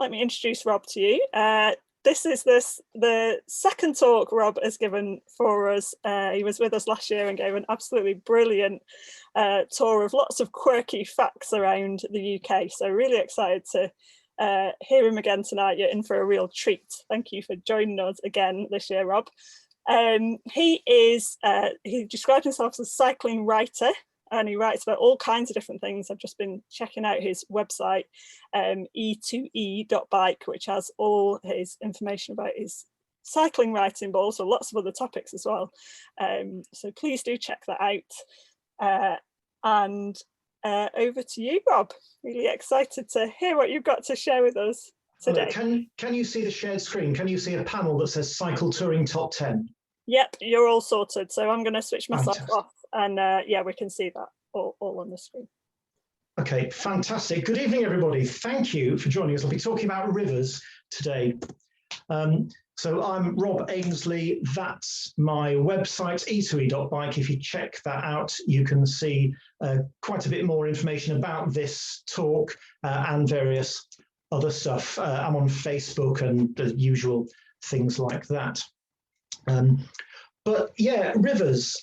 let me introduce Rob to you. This is the second talk Rob has given for us. He was with us last year and gave an absolutely brilliant tour of lots of quirky facts around the UK. So really excited to hear him again tonight. You're in for a real treat. Thank you for joining us again this year, Rob. He describes himself as a cycling writer, and he writes about all kinds of different things. I've just been checking out his website, e2e.bike, which has all his information about his cycling writing, but also lots of other topics as well. So please do check that out. And over to you, Rob. Really excited to hear what you've got to share with us today. Can you see the shared screen? Can you see a panel that says Cycle Touring Top 10? Yep, you're all sorted. So I'm going to switch myself off, and yeah, we can see that all on the screen. Okay, fantastic. Good evening, everybody. Thank you for joining us. I'll be talking about rivers today. So I'm Rob Ainsley. That's my website, e2e.bike. If you check that out, you can see quite a bit more information about this talk and various other stuff. I'm on Facebook and the usual things like that. But yeah, rivers,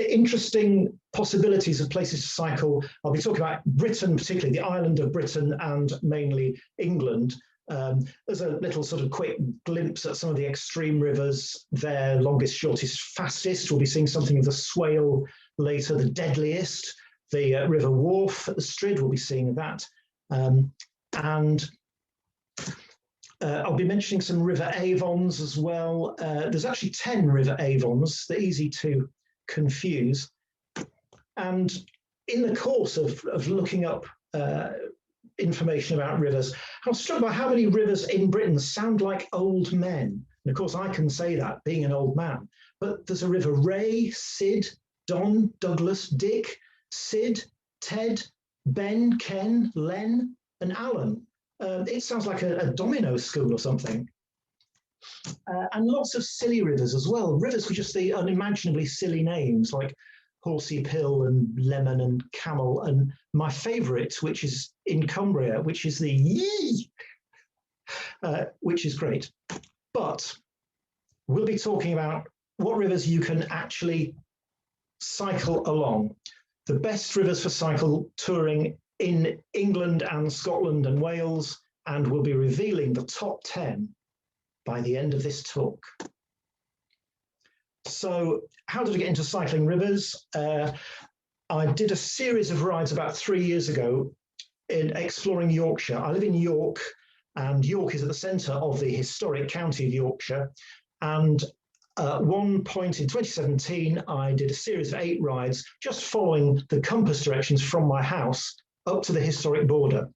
interesting possibilities of places to cycle. I'll be talking about Britain, particularly the island of Britain and mainly England. There's a little sort of quick glimpse at some of the extreme rivers there, longest, shortest, fastest. We'll be seeing something of the Swale later, the deadliest, the River Wharfe at the Strid, we'll be seeing that. I'll be mentioning some river avons as well. There's actually 10 river avons. They're easy to confuse. And in the course of looking up information about rivers, I was struck by how many rivers in Britain sound like old men. And of course, I can say that, being an old man. But there's a River Ray, Sid, Don, Douglas, Dick, Sid, Ted, Ben, Ken, Len, and Alan. It sounds like a domino school or something. And lots of silly rivers as well. Rivers with just the unimaginably silly names like Horsey Pill and Lemon and Camel. And my favourite, which is in Cumbria, which is the Yee, which is great. But we'll be talking about what rivers you can actually cycle along. The best rivers for cycle touring in England and Scotland and Wales, and we'll be revealing the top 10 by the end of this talk. So how did I get into cycling rivers? I did a series of rides about 3 years ago in exploring Yorkshire. I live in York, and York is at the centre of the historic county of Yorkshire. And at one point in 2017, I did a series of 8 rides, just following the compass directions from my house up to the historic border.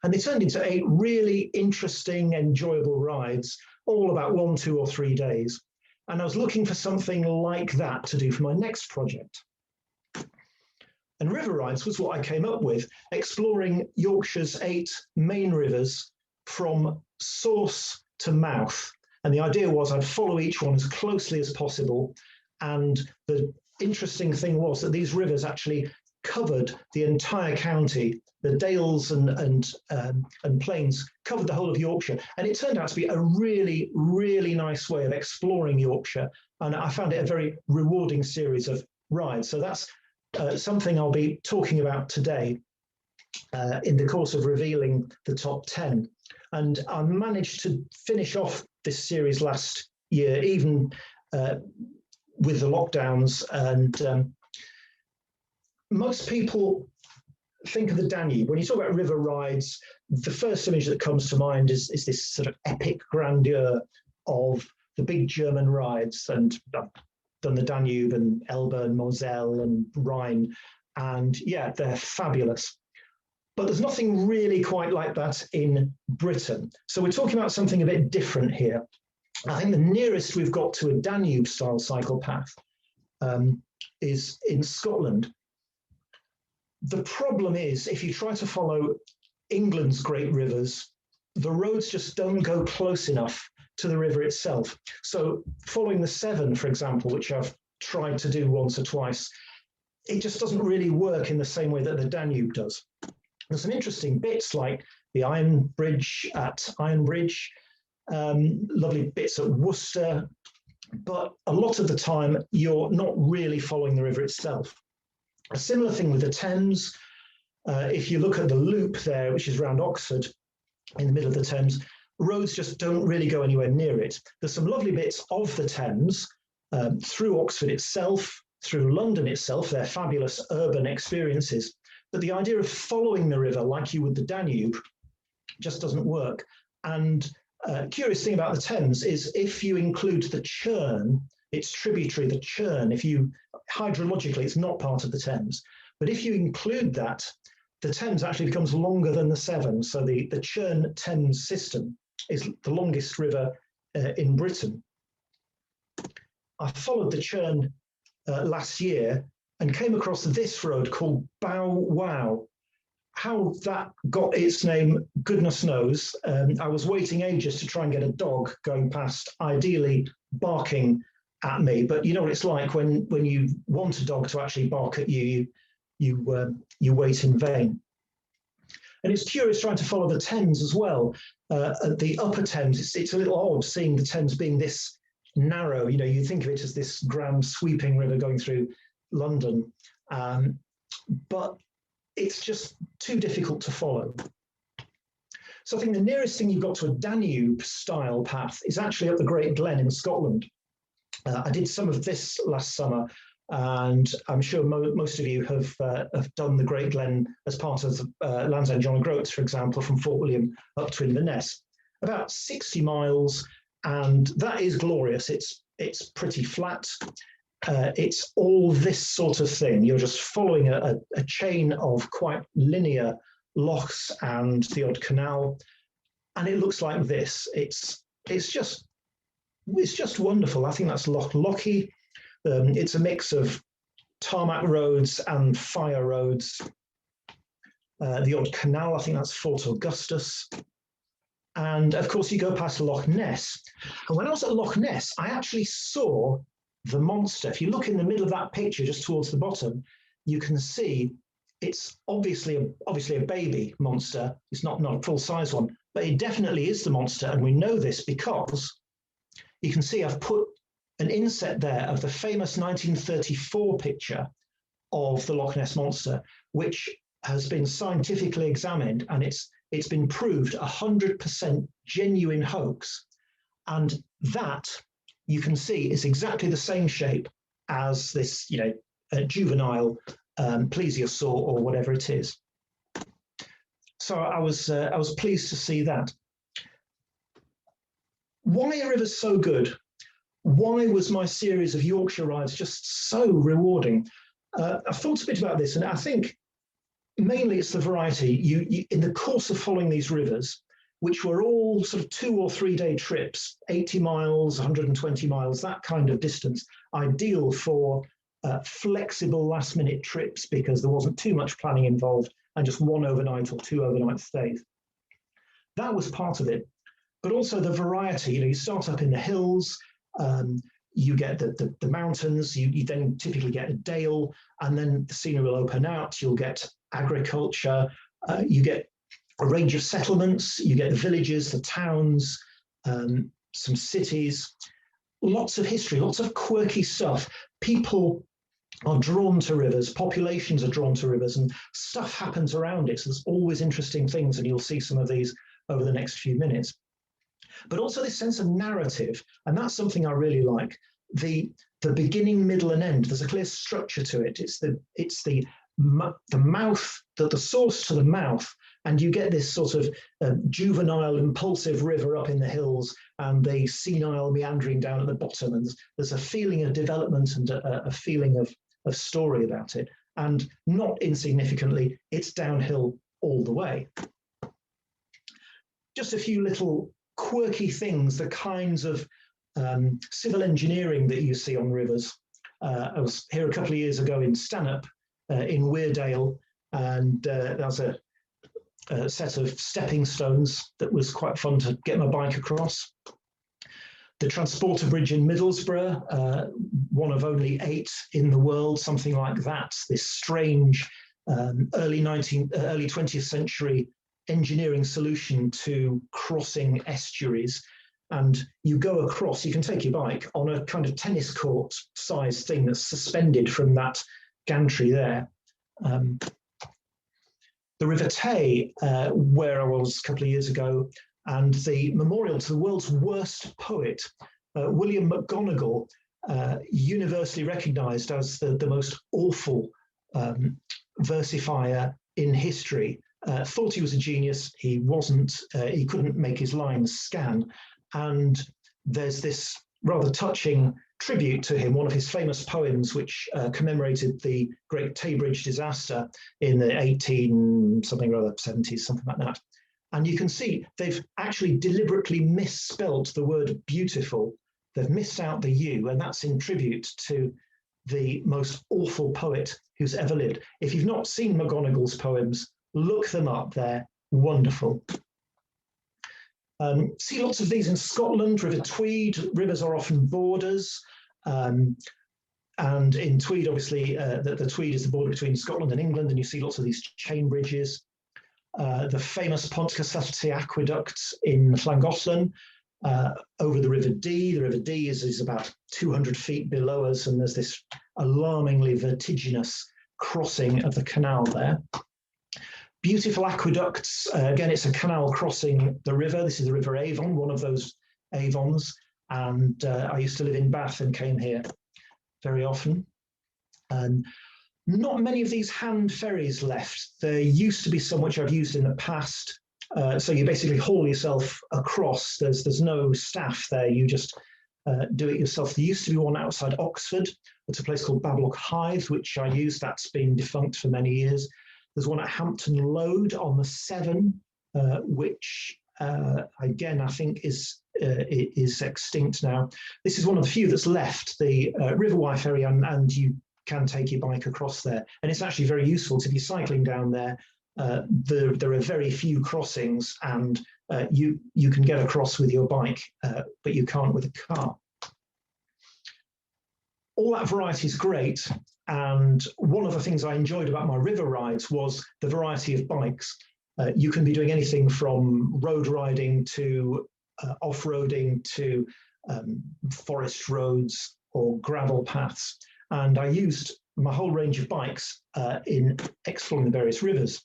And they turned into 8 really interesting, enjoyable rides, all about 1, 2, or 3 days. And I was looking for something like that to do for my next project. And river rides was what I came up with, exploring Yorkshire's 8 main rivers from source to mouth. And the idea was I'd follow each one as closely as possible. And the interesting thing was that these rivers actually covered the entire county. The dales and plains covered the whole of Yorkshire, and it turned out to be a really, really nice way of exploring Yorkshire, and I found it a very rewarding series of rides. So that's something I'll be talking about today in the course of revealing the top 10. And I managed to finish off this series last year, even with the lockdowns, and most people think of the Danube. When you talk about river rides, the first image that comes to mind is this sort of epic grandeur of the big German rides. And I've done the Danube and Elbe and Moselle and Rhine. And yeah, they're fabulous. But there's nothing really quite like that in Britain. So we're talking about something a bit different here. I think the nearest we've got to a Danube-style cycle path is in Scotland. The problem is, if you try to follow England's great rivers, the roads just don't go close enough to the river itself. So following the Severn, for example, which I've tried to do once or twice, it just doesn't really work in the same way that the Danube does. There's some interesting bits like the Iron Bridge at Ironbridge, lovely bits at Worcester, but a lot of the time you're not really following the river itself. A similar thing with the Thames. If you look at the loop there, which is around Oxford, in the middle of the Thames, roads just don't really go anywhere near it. There's some lovely bits of the Thames through Oxford itself, through London itself, they're fabulous urban experiences. But the idea of following the river like you would the Danube just doesn't work. And curious thing about the Thames is if you include the Churn, its tributary, the Churn, hydrologically, it's not part of the Thames. But if you include that, the Thames actually becomes longer than the Severn. So the Churn-Thames system is the longest river in Britain. I followed the Churn last year and came across this road called Bow Wow. How that got its name, goodness knows. I was waiting ages to try and get a dog going past, ideally barking at me. But you know what it's like when you want a dog to actually bark at you, you wait in vain. And it's curious trying to follow the Thames as well. At the upper Thames, it's a little odd seeing the Thames being this narrow. You know, you think of it as this grand sweeping river going through London, but it's just too difficult to follow. So I think the nearest thing you've got to a Danube-style path is actually up the Great Glen in Scotland. I did some of this last summer, and I'm sure most of you have done the Great Glen as part of Land's End John O'Groats, for example, from Fort William up to Inverness. About 60 miles, and that is glorious. It's pretty flat. It's all this sort of thing. You're just following a chain of quite linear lochs and the odd canal, and it looks like this. It's just wonderful. I think that's Loch Lochy. It's a mix of tarmac roads and fire roads. The odd canal, I think that's Fort Augustus. And of course, you go past Loch Ness. And when I was at Loch Ness, I actually saw the monster. If you look in the middle of that picture, just towards the bottom, you can see it's obviously a baby monster. It's not a full-size one, but it definitely is the monster. And we know this because you can see I've put an inset there of the famous 1934 picture of the Loch Ness Monster, which has been scientifically examined, and it's been proved 100% genuine hoax. And that, you can see, is exactly the same shape as this, juvenile plesiosaur or whatever it is. So I was pleased to see that. Why are rivers so good? Why was my series of Yorkshire rides just so rewarding? I've thought a bit about this, and I think mainly it's the variety. You in the course of following these rivers, which were all sort of 2 or 3 day trips, 80 miles, 120 miles, that kind of distance, ideal for flexible last minute trips because there wasn't too much planning involved and just 1 overnight or 2 overnight stays. That was part of it, but also the variety. You start up in the hills, you get the mountains, you then typically get a dale, and then the scenery will open out. You'll get agriculture, you get a range of settlements, you get the villages, the towns, some cities, lots of history, lots of quirky stuff. People are drawn to rivers, populations are drawn to rivers, and stuff happens around it. So there's always interesting things, and you'll see some of these over the next few minutes. But also this sense of narrative, and that's something I really like. The beginning, middle, and end. There's a clear structure to it. It's the mouth, the source to the mouth, and you get this sort of juvenile, impulsive river up in the hills, and the senile meandering down at the bottom. And there's a feeling of development and a feeling of story about it. And not insignificantly, it's downhill all the way. Just a few little quirky things, the kinds of civil engineering that you see on rivers. I was here a couple of years ago in Stanhope, in Weardale, and that was a set of stepping stones that was quite fun to get my bike across. The Transporter Bridge in Middlesbrough, one of only 8 in the world, something like that. This strange early 20th century engineering solution to crossing estuaries. And you go across, you can take your bike on a kind of tennis court sized thing that's suspended from that gantry there. The River Tay, where I was a couple of years ago, and the memorial to the world's worst poet, William McGonagall, universally recognized as the most awful versifier in history. Thought he was a genius. He wasn't. He couldn't make his lines scan. And there's this rather touching tribute to him, one of his famous poems, which commemorated the Great Tay Bridge disaster in the 70s, something like that. And you can see they've actually deliberately misspelt the word beautiful. They've missed out the U, and that's in tribute to the most awful poet who's ever lived. If you've not seen McGonagall's poems, look them up. They're wonderful. See lots of these in Scotland, River Tweed. Rivers are often borders. And in Tweed, obviously, the Tweed is the border between Scotland and England, and you see lots of these chain bridges. The famous Pontcassati aqueduct in Llangollen over the River Dee. The River Dee is about 200 feet below us, and there's this alarmingly vertiginous crossing of the canal there. Beautiful aqueducts. Again, it's a canal crossing the river. This is the River Avon, one of those Avons. And I used to live in Bath and came here very often. And not many of these hand ferries left. There used to be some which I've used in the past. So you basically haul yourself across. There's no staff there. You just do it yourself. There used to be one outside Oxford. It's a place called Bablock Hythe, which I used. That's been defunct for many years. There's one at Hampton Load on the Severn, which again I think is extinct now. This is one of the few that's left, the River Wye ferry, and you can take your bike across there. And it's actually very useful to be cycling down there. There are very few crossings, and you can get across with your bike, but you can't with a car. All that variety is great. And one of the things I enjoyed about my river rides was the variety of bikes. You can be doing anything from road riding to off-roading to forest roads or gravel paths. And I used my whole range of bikes in exploring the various rivers.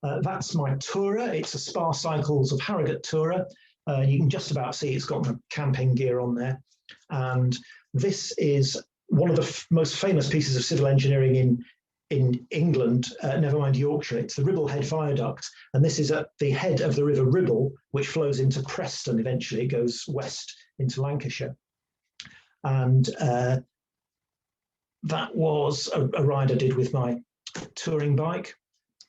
That's my Tourer. It's a Spa Cycles of Harrogate Tourer. You can just about see it's got the camping gear on there. And this is one of the most famous pieces of civil engineering in England, never mind Yorkshire. It's the Ribble Head Viaduct, and this is at the head of the River Ribble, which flows into Preston eventually. It goes west into Lancashire. And that was a ride I did with my touring bike.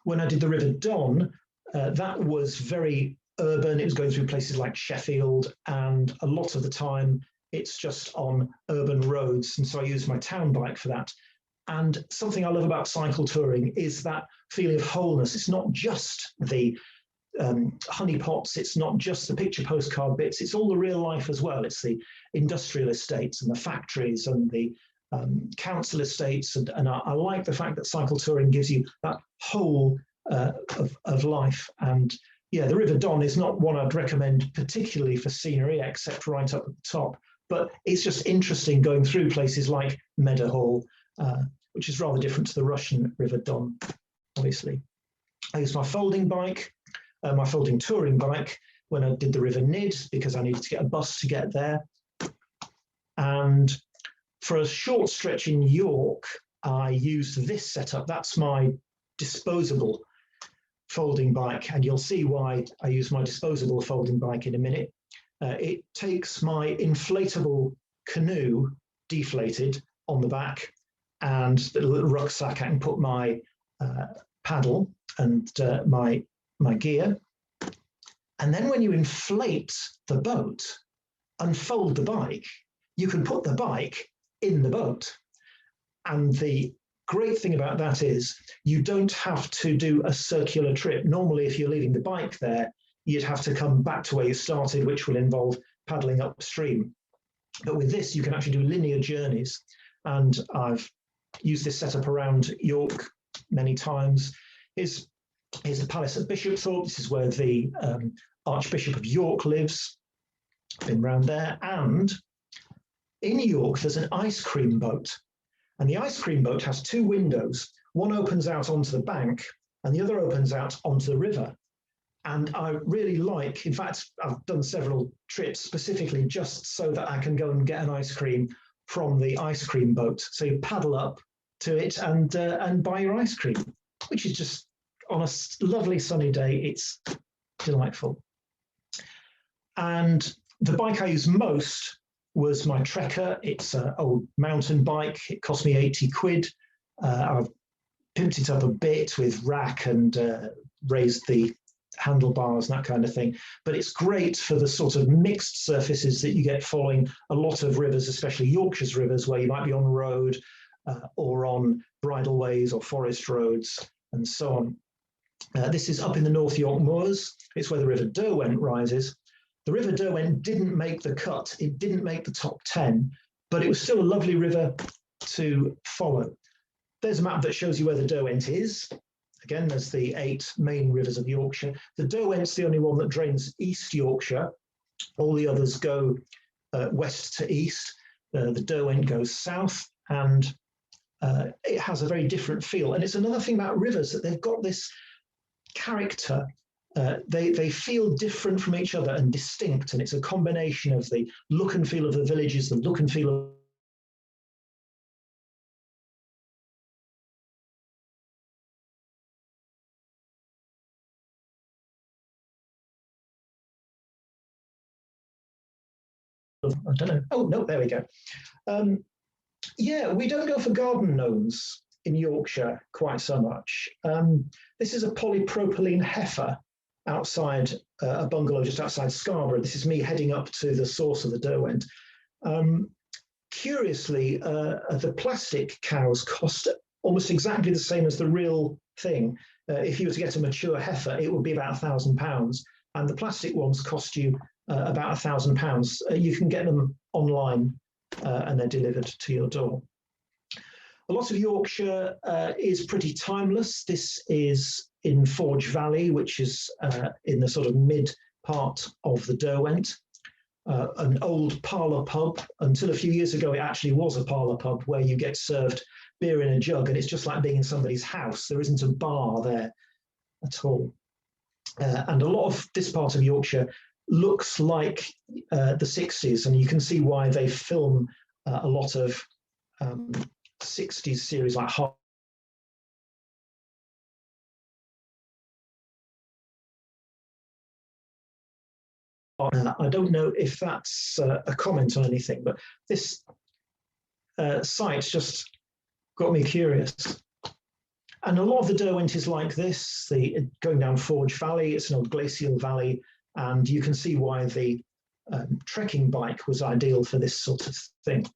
When I did the River Don, that was very urban. It was going through places like Sheffield, and a lot of the time it's just on urban roads. And so I used my town bike for that. And something I love about cycle touring is that feeling of wholeness. It's not just the honeypots, it's not just the picture postcard bits, it's all the real life as well. It's the industrial estates and the factories and the council estates. And I like the fact that cycle touring gives you that whole of life. And yeah, the River Don is not one I'd recommend particularly for scenery, except right up at the top. But it's just interesting going through places like Meadowhall, which is rather different to the Russian River Don, obviously. I used my folding bike, my folding touring bike, when I did the River Nid, because I needed to get a bus to get there. And for a short stretch in York, I used this setup. That's my disposable folding bike, and you'll see why I use my disposable folding bike in a minute. It takes my inflatable canoe deflated on the back, and the little rucksack I can put my paddle and my gear. And then when you inflate the boat, unfold the bike, you can put the bike in the boat. And the great thing about that is you don't have to do a circular trip. Normally, if you're leaving the bike there, you'd have to come back to where you started, which will involve paddling upstream. But with this, you can actually do linear journeys. And I've used this setup around York many times. It's Here's the palace at Bishopthorpe. This is where the Archbishop of York lives. Been round there. And in York, there's an ice cream boat. And the ice cream boat has two windows. One opens out onto the bank and the other opens out onto the river. And I really like, in fact, I've done several trips specifically just so that I can go and get an ice cream from the ice cream boat. So you paddle up to it and buy your ice cream, which is just on a lovely sunny day. It's delightful. And the bike I use most was my Trekker. It's an old mountain bike. It cost me 80 quid. I've pimped it up a bit with rack and raised the handlebars and that kind of thing. But it's great for the sort of mixed surfaces that you get following a lot of rivers, especially Yorkshire's rivers, where you might be on road or on bridleways or forest roads and so on. This is up in the North York Moors. It's where the River Derwent rises. The River Derwent didn't make the cut. It didn't make the top 10, but it was still a lovely river to follow. There's a map that shows you where the Derwent is. Again, there's the 8 main rivers of Yorkshire. The Derwent's the only one that drains East Yorkshire. All the others go west to east. The Derwent goes south, and it has a very different feel. And it's another thing about rivers, that they've got this character. They feel different from each other and distinct, and it's a combination of the look and feel of the villages, the look and feel of I don't know. Oh, no, there we go. Yeah, we don't go for garden gnomes in Yorkshire quite so much. This is a polypropylene heifer outside a bungalow just outside Scarborough. This is me heading up to the source of the Derwent. Curiously, the plastic cows cost almost exactly the same as the real thing. If you were to get a mature heifer, it would be about £1,000, and the plastic ones cost you about £1,000. You can get them online and they're delivered to your door. A lot of Yorkshire is pretty timeless. This is in Forge Valley, which is in the sort of mid part of the Derwent. An old parlour pub. Until a few years ago, it actually was a parlour pub where you get served beer in a jug, and it's just like being in somebody's house. There isn't a bar there at all. And a lot of this part of Yorkshire looks like the 60s, and you can see why they film a lot of 60s series like I don't know if that's a comment on anything, but this site just got me curious. And a lot of the Derwent is like this, going down Forge Valley. It's an old glacial valley, and you can see why the trekking bike was ideal for this sort of thing.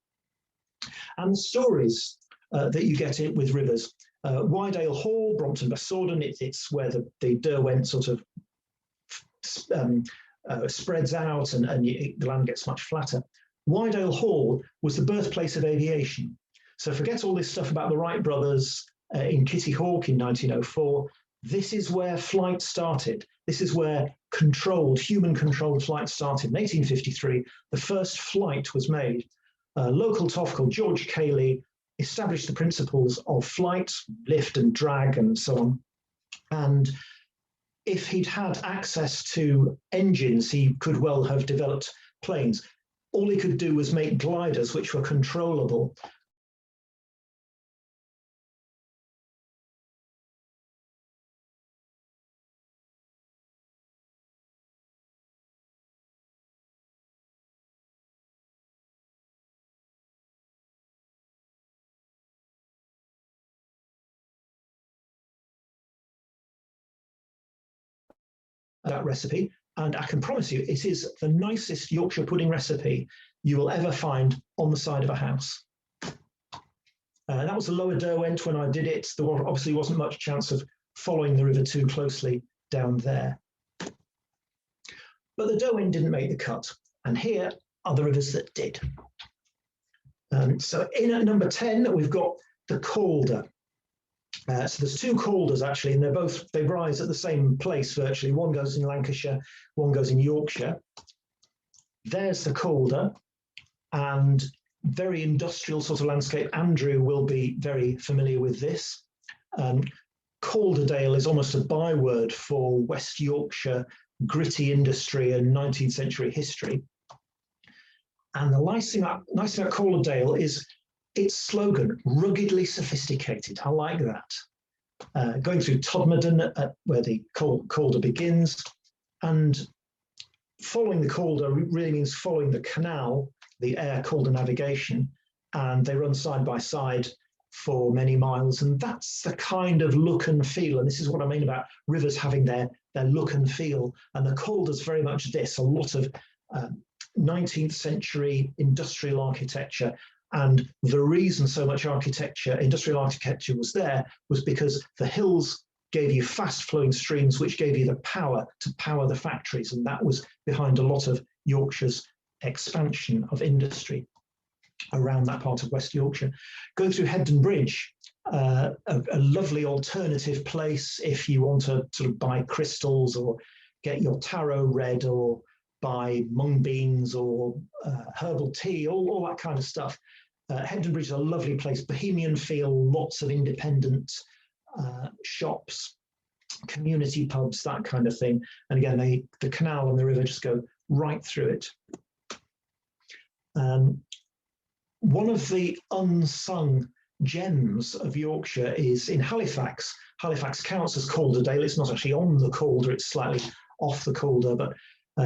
And stories that you get in with rivers. Wydale Hall, Brompton Basorden, it's where the Derwent sort of spreads out and the land gets much flatter. Wydale Hall was the birthplace of aviation. So forget all this stuff about the Wright brothers in Kitty Hawk in 1904. This is where flight started. This is where human-controlled flight started. In 1853, the first flight was made. A local toff called George Cayley established the principles of flight, lift and drag and so on. And if he'd had access to engines, he could well have developed planes. All he could do was make gliders which were controllable. That recipe, and I can promise you it is the nicest Yorkshire pudding recipe you will ever find on the side of a house. That was the lower Derwent when I did it. There obviously wasn't much chance of following the river too closely down there. But the Derwent didn't make the cut, and here are the rivers that did. So in at number 10, we've got the Calder. So there's two calders actually, and they rise at the same place virtually. One goes in Lancashire, one goes in Yorkshire. There's the calder, and very industrial sort of landscape. Andrew will be very familiar with this. Calderdale is almost a byword for West Yorkshire gritty industry and 19th century history. And the nice thing about Calderdale is its slogan, ruggedly sophisticated. I like that. Going through Todmorden, where the Calder begins, and following the Calder really means following the canal, the Air Calder navigation, and they run side by side for many miles. And that's the kind of look and feel. And this is what I mean about rivers having their look and feel. And the Calder's very much this, a lot of 19th century industrial architecture. And the reason so much industrial architecture was there was because the hills gave you fast flowing streams, which gave you the power to power the factories. And that was behind a lot of Yorkshire's expansion of industry around that part of West Yorkshire. Go through Hebden Bridge, a lovely alternative place if you want to sort of buy crystals or get your tarot read or buy mung beans or herbal tea, all that kind of stuff. Hebden Bridge is a lovely place, bohemian feel, lots of independent shops, community pubs, that kind of thing. And again, the canal and the river just go right through it. One of the unsung gems of Yorkshire is in Halifax. Halifax counts as Calderdale. It's not actually on the Calder, it's slightly off the Calder, but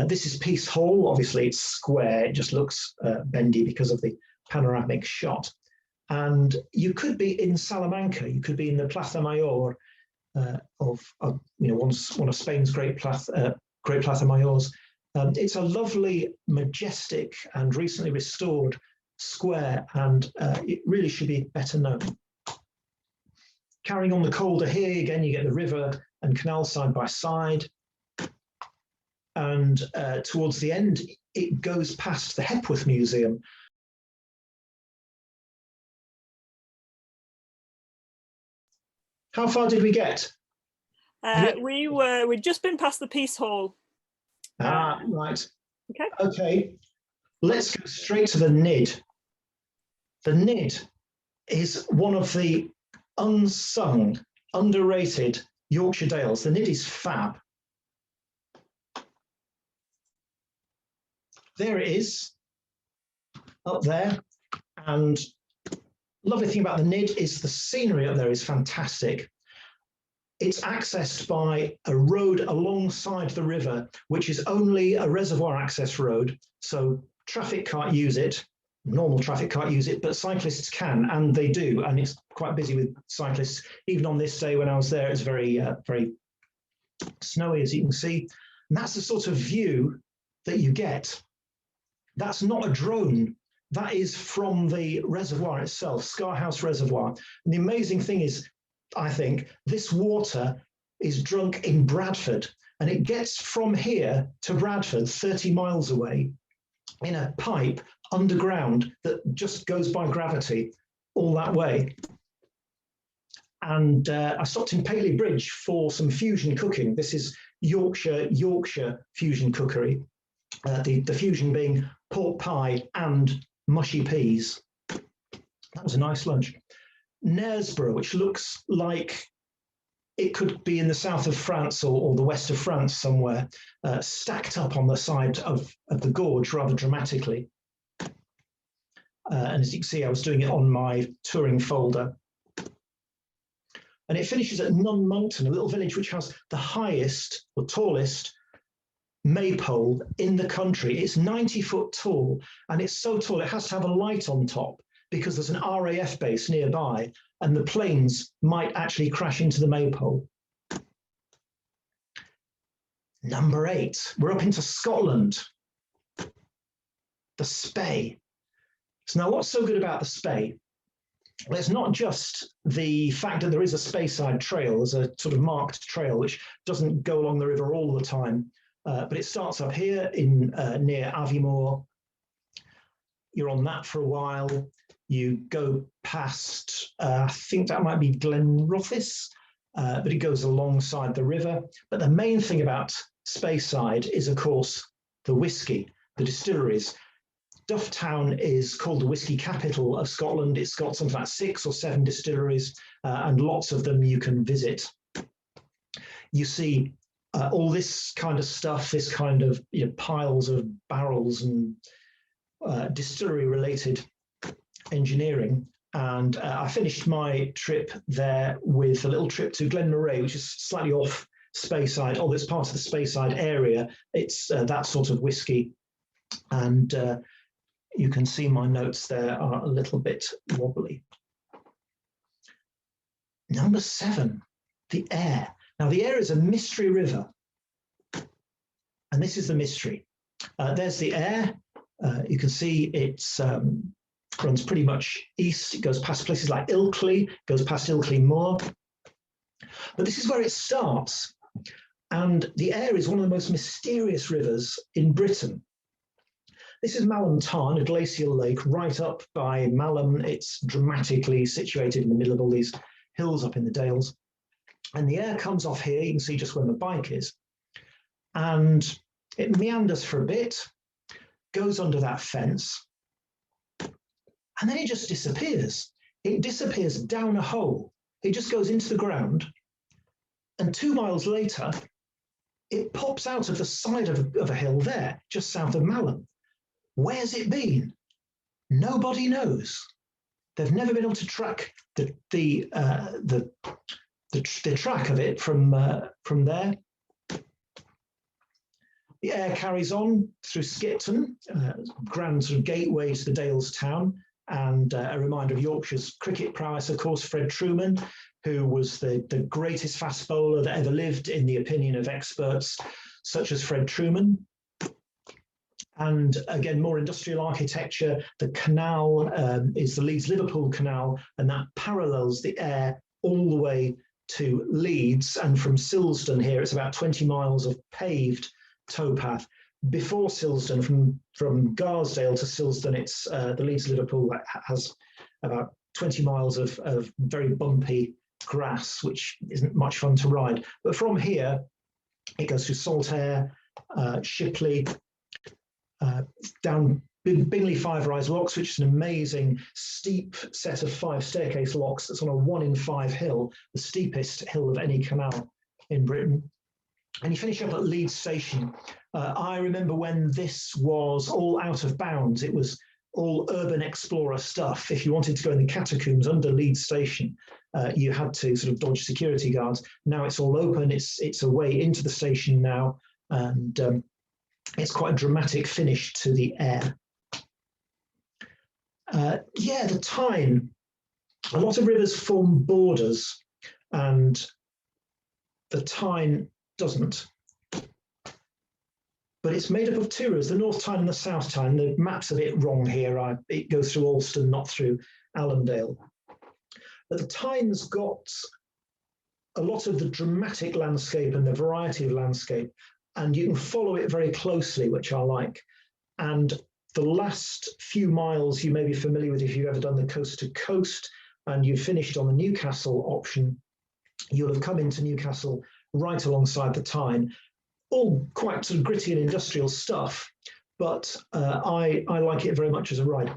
this is Peace Hall. Obviously it's square, it just looks bendy because of the panoramic shot. And you could be in Salamanca, you could be in the Plaza Mayor one of Spain's great Plaza Mayors. It's a lovely, majestic and recently restored square, and it really should be better known. Carrying on the Calder here, again, you get the river and canal side by side. And towards the end, it goes past the Hepworth Museum. How far did we get? We'd just been past the Peace Hall. Right. Okay. Okay. Let's go straight to the Nid. The Nid is one of the unsung, underrated Yorkshire Dales. The Nid is fab. There it is, up there. And lovely thing about the Nid is the scenery up there is fantastic. It's accessed by a road alongside the river, which is only a reservoir access road. So traffic can't use it, normal traffic can't use it, but cyclists can, and they do. And it's quite busy with cyclists. Even on this day when I was there, it's very, very snowy, as you can see. And that's the sort of view that you get. That's not a drone. That is from the reservoir itself, Scarhouse Reservoir. And the amazing thing is, I think, this water is drunk in Bradford, and it gets from here to Bradford, 30 miles away, in a pipe underground that just goes by gravity all that way. And I stopped in Paley Bridge for some fusion cooking. This is Yorkshire fusion cookery. The fusion being pork pie and mushy peas. That was a nice lunch. Knaresborough, which looks like it could be in the south of France or the west of France somewhere, stacked up on the side of the gorge rather dramatically. And as you can see, I was doing it on my touring folder. And it finishes at Nunmonkton, a little village which has the highest or tallest maypole in the country. It's 90 foot tall, and it's so tall it has to have a light on top because there's an RAF base nearby, and the planes might actually crash into the maypole. Number 8, we're up into Scotland. The Spey. So now what's so good about the Spey? Well, it's not just the fact that there is a Speyside trail, there's a sort of marked trail which doesn't go along the river all the time, but it starts up here in near Aviemore. You're on that for a while. You go past, I think that might be Glenrothes, but it goes alongside the river. But the main thing about Speyside is, of course, the whiskey, the distilleries. Dufftown is called the whiskey capital of Scotland. It's got something like 6 or 7 distilleries, and lots of them you can visit. You see all this kind of stuff, this kind of piles of barrels and distillery-related engineering. And I finished my trip there with a little trip to Glen Moray, which is slightly off Speyside, although it's part of the Speyside area. It's that sort of whiskey. And you can see my notes there are a little bit wobbly. Number 7, the Aire. Now, the Aire is a mystery river. And this is the mystery. There's the Aire. You can see it's runs pretty much east. It goes past places like Ilkley, goes past Ilkley Moor. But this is where it starts. And the Aire is one of the most mysterious rivers in Britain. This is Malham Tarn, a glacial lake right up by Malham. It's dramatically situated in the middle of all these hills up in the Dales. And the Aire comes off here. You can see just where my bike is. And it meanders for a bit, goes under that fence, and then it just disappears. It disappears down a hole. It just goes into the ground. And 2 miles later, it pops out of the side of a hill there, just south of Malham. Where's it been? Nobody knows. They've never been able to track the track of it from there. The Aire carries on through Skipton, grand sort of gateway to the Dales town, and a reminder of Yorkshire's cricket prowess, of course, Fred Truman, who was the greatest fast bowler that ever lived, in the opinion of experts such as Fred Truman. And again, more industrial architecture. The canal is the Leeds-Liverpool Canal, and that parallels the Aire all the way to Leeds. And from Silsden here, it's about 20 miles of paved towpath. Before Silsden, from Garsdale to Silsden, it's the Leeds-Liverpool has about 20 miles of very bumpy grass, which isn't much fun to ride. But from here, it goes through Saltaire, Shipley, down Bingley Five Rise Locks, which is an amazing steep set of 5 staircase locks that's on a 1 in 5 hill, the steepest hill of any canal in Britain. And you finish up at Leeds Station. I remember when this was all out of bounds. It was all urban explorer stuff. If you wanted to go in the catacombs under Leeds Station, you had to sort of dodge security guards. Now it's all open. It's a way into the station now, and it's quite a dramatic finish to the Aire. Yeah, the Tyne. A lot of rivers form borders, and the Tyne doesn't. But it's made up of 2 rivers, the North Tyne and the South Tyne. The map's a bit wrong here. It goes through Alston, not through Allendale. But the Tyne's got a lot of the dramatic landscape and the variety of landscape, and you can follow it very closely, which I like. And the last few miles you may be familiar with if you've ever done the coast to coast and you finished on the Newcastle option. You'll have come into Newcastle right alongside the Tyne. All quite sort of gritty and industrial stuff, but I like it very much as a ride.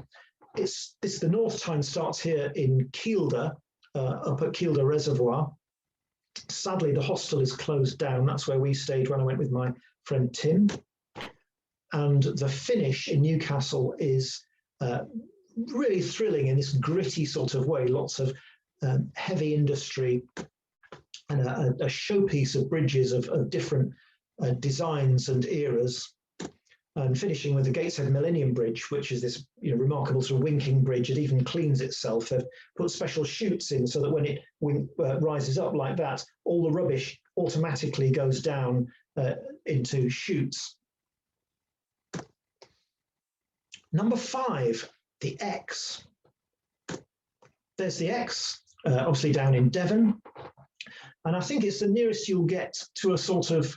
The North Tyne starts here in Kielder, up at Kielder Reservoir. Sadly, the hostel is closed down. That's where we stayed when I went with my friend Tim. And the finish in Newcastle is really thrilling in this gritty sort of way. Lots of heavy industry and a showpiece of bridges of different designs and eras, and finishing with the Gateshead Millennium Bridge, which is this remarkable sort of winking bridge. It even cleans itself. They've put special chutes in so that when it rises up like that, all the rubbish automatically goes down into chutes. Number 5, the Exe. There's the Exe, obviously down in Devon, and I think it's the nearest you'll get to a sort of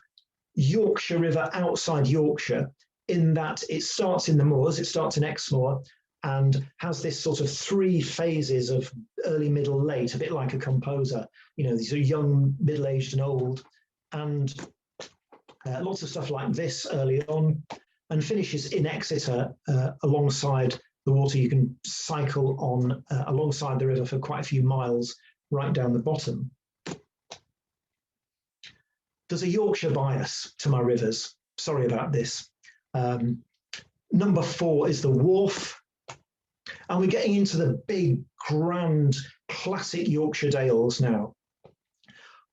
Yorkshire river outside Yorkshire, in that it starts in the moors, it starts in Exmoor, and has this sort of three phases of early, middle, late, a bit like a composer. You know, these are young, middle-aged and old, and lots of stuff like this early on, and finishes in Exeter alongside the water. You can cycle on alongside the river for quite a few miles right down the bottom. There's a Yorkshire bias to my rivers. Sorry about this. Number 4 is the Wharfe. And we're getting into the big, grand, classic Yorkshire dales now.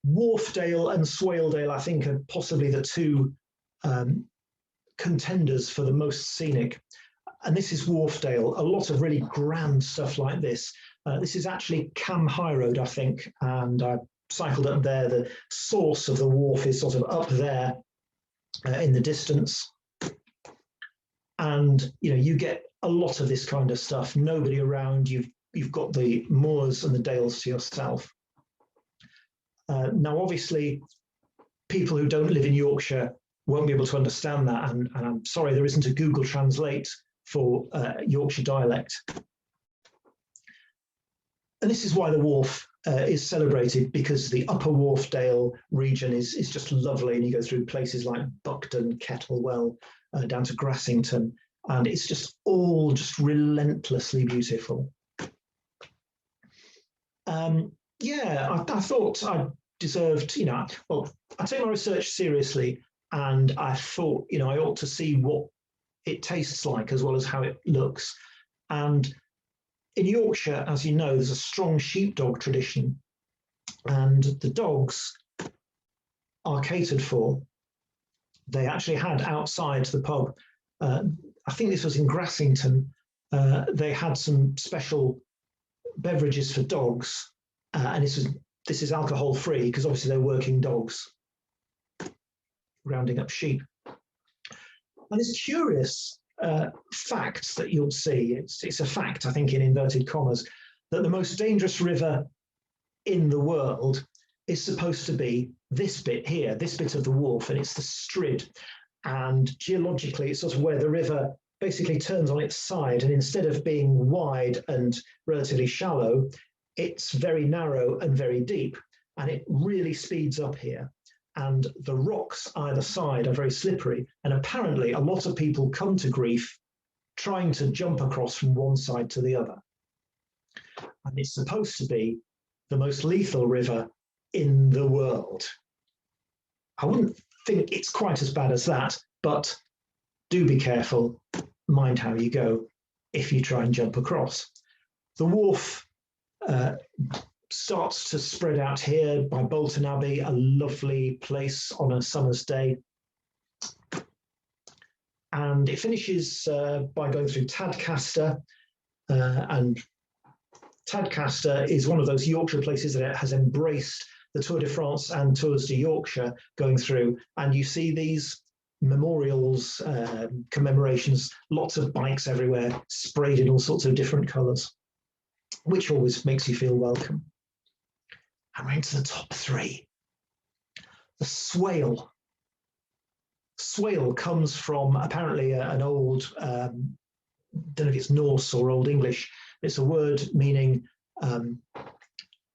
Wharfedale and Swaledale, I think, are possibly the two contenders for the most scenic. And this is Wharfedale, a lot of really grand stuff like this. This is actually Cam High Road, I think, and I cycled up there. The source of the wharf is sort of up there in the distance. And you get a lot of this kind of stuff. Nobody around. You've got the moors and the dales to yourself. Now, obviously, people who don't live in Yorkshire won't be able to understand that, and I'm sorry there isn't a Google Translate for Yorkshire dialect. And this is why the Wharfe is celebrated, because the Upper Wharfedale region is just lovely, and you go through places like Buckden, Kettlewell, down to Grassington, and it's just all just relentlessly beautiful. Yeah, I thought I deserved, well, I take my research seriously, and I thought, I ought to see what it tastes like as well as how it looks. And in Yorkshire, as you know, there's a strong sheepdog tradition, and the dogs are catered for. They actually had outside the pub, I think this was in Grassington, they had some special beverages for dogs, and this is alcohol free, because obviously they're working dogs rounding up sheep. And it's curious facts that you'll see. It's a fact, I think, in inverted commas, that the most dangerous river in the world is supposed to be this bit here, this bit of the Wharfe, and it's the Strid. And geologically, it's sort of where the river basically turns on its side, and instead of being wide and relatively shallow, it's very narrow and very deep, and it really speeds up here. And the rocks either side are very slippery, and apparently a lot of people come to grief trying to jump across from one side to the other. And it's supposed to be the most lethal river in the world. I wouldn't think it's quite as bad as that, but do be careful, mind how you go if you try and jump across. The Wharfe starts to spread out here by Bolton Abbey, a lovely place on a summer's day. And it finishes by going through Tadcaster, and Tadcaster is one of those Yorkshire places that has embraced the Tour de France and Tours de Yorkshire going through, and you see these memorials, commemorations, lots of bikes everywhere, sprayed in all sorts of different colours, which always makes you feel welcome. And we're into the top 3. The Swale. Swale comes from apparently an old, don't know if it's Norse or Old English. It's a word meaning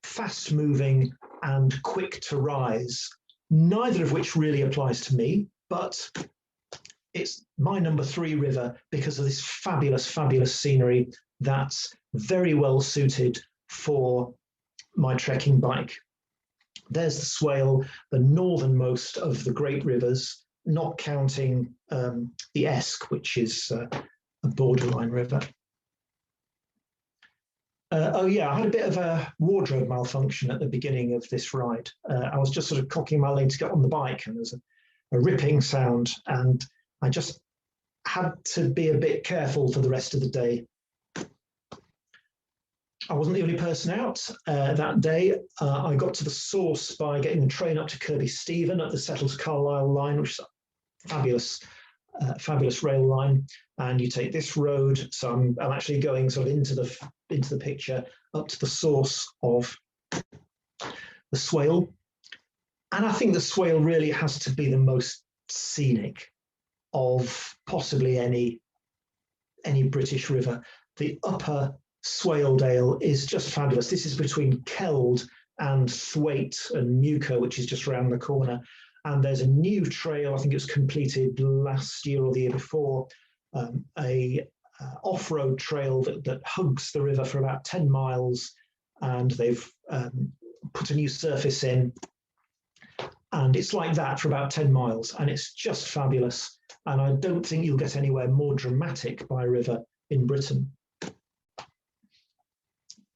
fast moving and quick to rise, neither of which really applies to me, but it's my number 3 river because of this fabulous, fabulous scenery that's very well suited for my trekking bike. There's the Swale, the northernmost of the great rivers, not counting the Esk, which is a borderline river. Oh yeah, I had a bit of a wardrobe malfunction at the beginning of this ride. I was just sort of cocking my leg to get on the bike, and there's a ripping sound, and I just had to be a bit careful for the rest of the day. I wasn't the only person out that day. I got to the source by getting the train up to Kirkby Stephen at the Settles Carlisle line, which is a fabulous, fabulous rail line. And you take this road. So I'm actually going sort of into the picture up to the source of the Swale. And I think the Swale really has to be the most scenic of possibly any British river. the upper Swaledale is just fabulous. This is between Keld and Thwaite and Newco, which is just around the corner. And there's a new trail, I think it was completed last year or the year before, a off-road trail that hugs the river for about 10 miles, and they've put a new surface in, and it's like that for about 10 miles, and it's just fabulous. And I don't think you'll get anywhere more dramatic by river in Britain.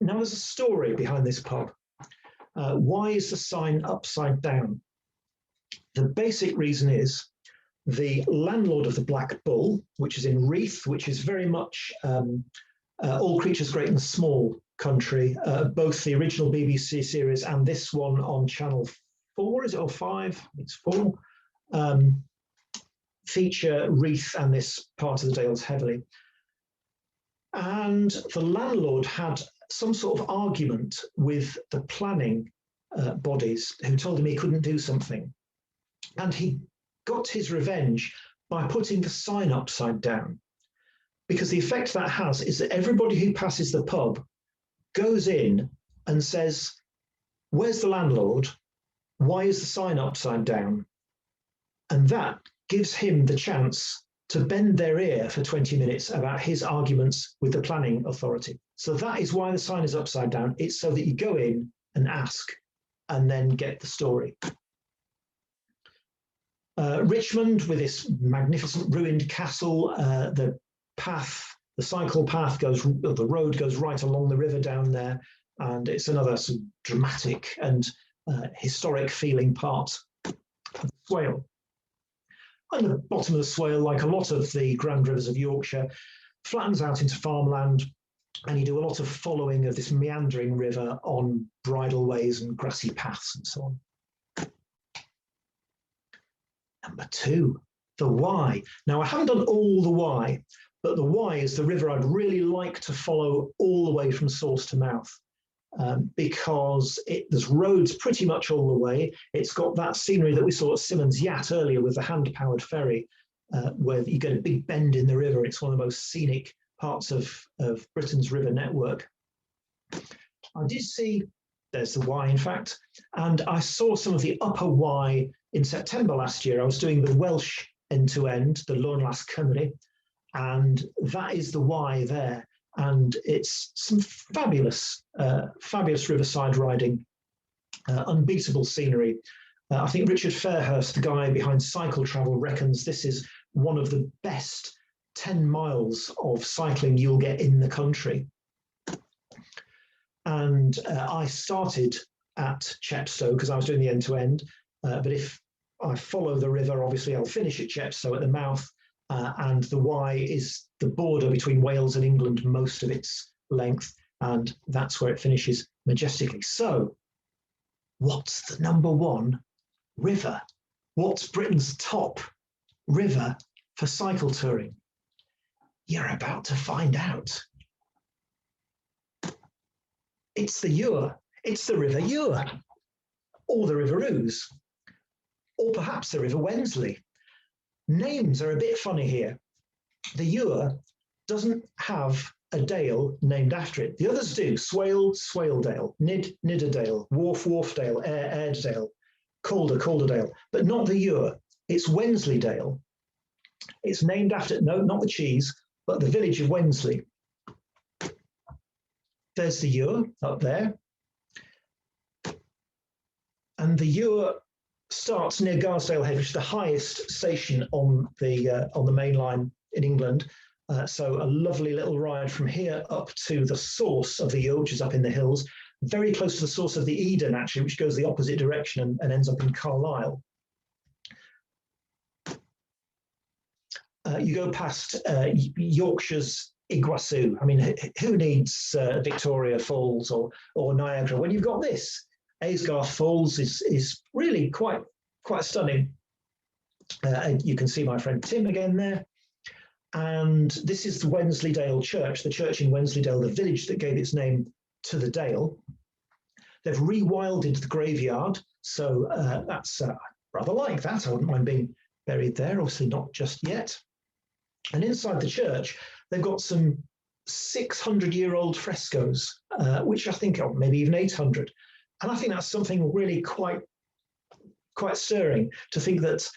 Now, there's a story behind this pub. Why is the sign upside down? The basic reason is the landlord of the Black Bull, which is in Reeth, which is very much all creatures great and small country, both the original BBC series and this one on Channel 4, is it, or 5? It's 4, feature Reeth and this part of the Dales heavily. And the landlord had some sort of argument with the planning bodies who told him he couldn't do something. And he got his revenge by putting the sign upside down, because the effect that has is that everybody who passes the pub goes in and says, "Where's the landlord? Why is the sign upside down?" And that gives him the chance to bend their ear for 20 minutes about his arguments with the planning authority. So that is why the sign is upside down. It's so that you go in and ask and then get the story. Richmond, with its magnificent ruined castle, the cycle path the road goes right along the river down there, and it's another sort of dramatic and historic feeling part of the Swale. And the bottom of the Swale, like a lot of the Grand Rivers of Yorkshire, flattens out into farmland, and you do a lot of following of this meandering river on bridleways and grassy paths and so on. Number 2, the Wye. Now, I haven't done all the Wye, but the Wye is the river I'd really like to follow all the way from source to mouth, because there's roads pretty much all the way. It's got that scenery that we saw at Simmons Yacht earlier with the hand-powered ferry, where you get a big bend in the river. It's one of the most scenic parts of Britain's river network. I did see, there's the Wye, in fact, and I saw some of the upper Wye in September last year. I was doing the Welsh end-to-end, the Lôn Las Cymru, and that is the Wye there. And it's some fabulous, fabulous riverside riding, unbeatable scenery. I think Richard Fairhurst, the guy behind Cycle Travel, reckons this is one of the best 10 miles of cycling you'll get in the country. And I started at Chepstow because I was doing the end-to-end, but if I follow the river, obviously I'll finish at Chepstow at the mouth, and the Wye is the border between Wales and England most of its length, and that's where it finishes majestically. So, what's the number 1 river? What's Britain's top river for cycle touring? You're about to find out. It's the Eure. It's the River Eure, or the River Ouse, or perhaps the River Wensley. Names are a bit funny here. The Eure doesn't have a dale named after it. The others do. Swale, Swaledale, Nidderdale, Wharfdale, Airedale, Calderdale, but not the Eure. It's Wensleydale. It's named after, no, not the cheese, but the village of Wensley. There's the Eure up there. And the Eure starts near Garsdale Head, which is the highest station on the main line in England. So a lovely little ride from here up to the source of the Eure, which is up in the hills, very close to the source of the Eden, actually, which goes the opposite direction and ends up in Carlisle. You go past Yorkshire's Iguazu. I mean, who needs Victoria Falls or Niagara when you've got this? Aysgarth Falls is really quite stunning. You can see my friend Tim again there. And this is the Wensleydale Church, the church in Wensleydale, the village that gave its name to the dale. They've rewilded the graveyard, so that's rather like that. I wouldn't mind being buried there, obviously not just yet. And inside the church, they've got some 600-year-old frescoes, which I think, or maybe even 800. And I think that's something really quite stirring, to think that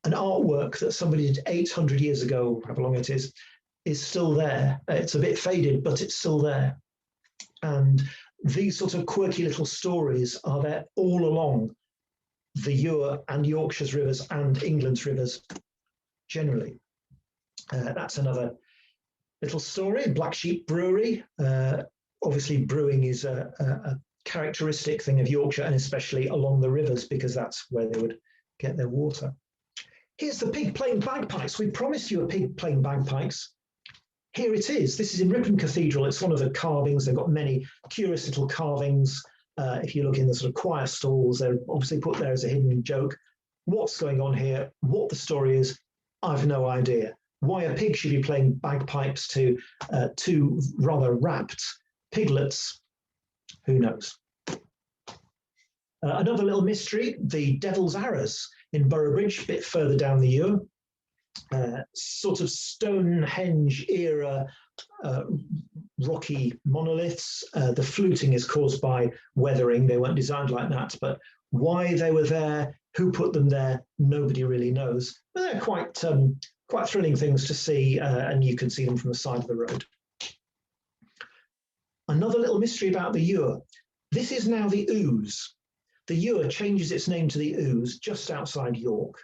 an artwork that somebody did 800 years ago, however long it is still there. It's a bit faded, but it's still there. And these sort of quirky little stories are there all along the Ure and Yorkshire's rivers and England's rivers generally. That's another little story. Black Sheep Brewery. Obviously, brewing is a characteristic thing of Yorkshire, and especially along the rivers, because that's where they would get their water. Here's the pig playing bagpipes. We promised you a pig playing bagpipes. Here it is. This is in Ripon Cathedral. It's one of the carvings. They've got many curious little carvings. If you look in the sort of choir stalls, they're obviously put there as a hidden joke. What's going on here, what the story is, I've no idea. Why a pig should be playing bagpipes to two rather rapt piglets, who knows? Another little mystery, the Devil's Arrows in Boroughbridge, a bit further down the Ure. Sort of Stonehenge era rocky monoliths. The fluting is caused by weathering. They weren't designed like that, but why they were there, who put them there, nobody really knows. But they're quite thrilling things to see, and you can see them from the side of the road. Another little mystery about the Ure. This is now the Ouse. The Ure changes its name to the Ouse just outside York,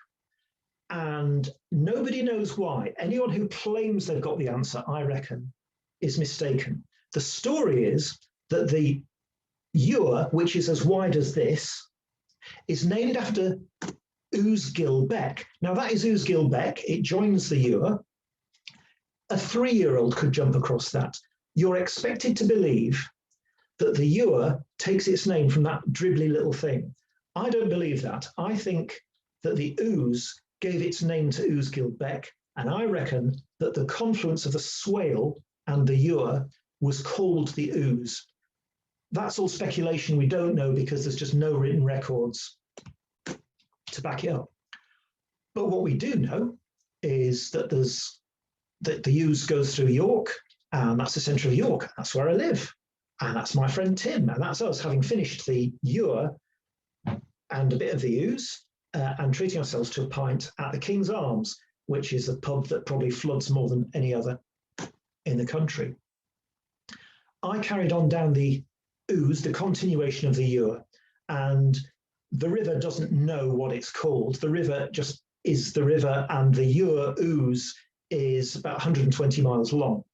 and nobody knows why. Anyone who claims they've got the answer, I reckon, is mistaken. The story is that the Ure, which is as wide as this, is named after Ousgill Beck. Now that is Ousgill Beck. It joins the Ure. A 3-year-old could jump across that. You're expected to believe that the Ure takes its name from that dribbly little thing. I don't believe that. I think that the Ouse gave its name to Ousgill Beck, and I reckon that the confluence of the Swale and the Ure was called the Ouse. That's all speculation. We don't know, because there's just no written records to back it up. But what we do know is that the Ouse goes through York, and that's the centre of York. That's where I live, and that's my friend Tim, and that's us having finished the Ure and a bit of the Ouse, and treating ourselves to a pint at the King's Arms, which is the pub that probably floods more than any other in the country. I carried on down the Ouse, the continuation of the Ure, and the river doesn't know what it's called. The river just is the river, and the Ure Ouse is about 120 miles long.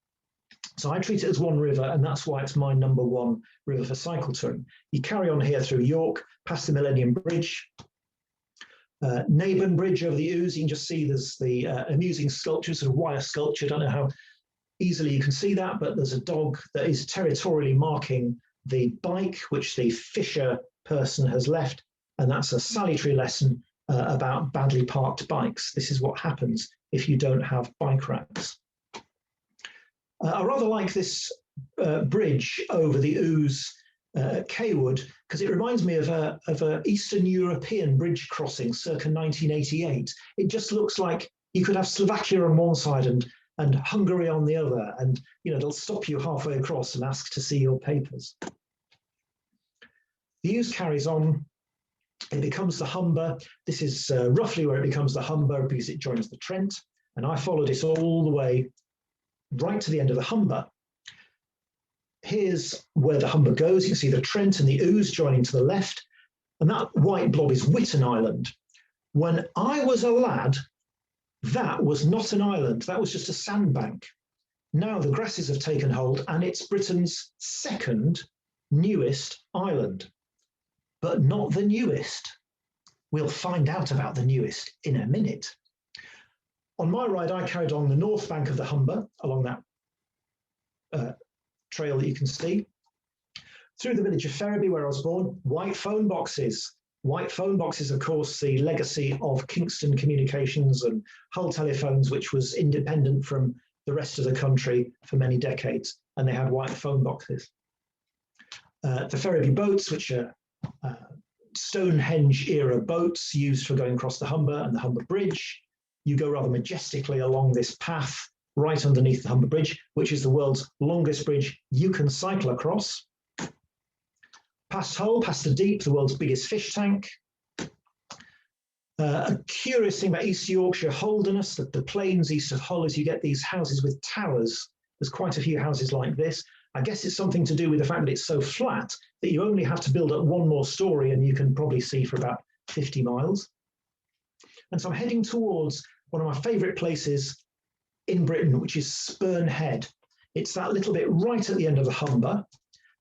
So I treat it as one river, and that's why it's my #1 river for cycle touring. You carry on here through York, past the Millennium Bridge, Naburn Bridge over the Ouse. You can just see there's the amusing sculpture, sort of wire sculpture. I don't know how easily you can see that, but there's a dog that is territorially marking the bike which the fisher person has left, and that's a salutary lesson about badly parked bikes. This is what happens if you don't have bike racks. I rather like this bridge over the Ouse at Cawood, because it reminds me of an Eastern European bridge crossing circa 1988. It just looks like you could have Slovakia on one side and Hungary on the other, and they'll stop you halfway across and ask to see your papers. The Ouse carries on. It becomes the Humber. This is roughly where it becomes the Humber, because it joins the Trent, and I followed it all the way right to the end of the Humber. Here's where the Humber goes. You can see the Trent and the Ouse joining to the left, and that white blob is Whitton Island. When I was a lad, that was not an island. That was just a sandbank. Now the grasses have taken hold, and it's Britain's second newest island, but not the newest. We'll find out about the newest in a minute. On my ride, I carried on the north bank of the Humber along that trail that you can see, through the village of Ferriby, where I was born. White phone boxes. White phone boxes, of course, the legacy of Kingston Communications and Hull Telephones, which was independent from the rest of the country for many decades, and they had white phone boxes. The Ferriby boats, which are Stonehenge-era boats used for going across the Humber and the Humber Bridge. You go rather majestically along this path right underneath the Humber Bridge, which is the world's longest bridge you can cycle across. Past Hull, past the Deep, the world's biggest fish tank. A curious thing about East Yorkshire, Holderness, the plains east of Hull, is you get these houses with towers. There's quite a few houses like this. I guess it's something to do with the fact that it's so flat that you only have to build up one more story and you can probably see for about 50 miles. And so I'm heading towards one of my favourite places in Britain, which is Spurn Head. It's that little bit right at the end of the Humber.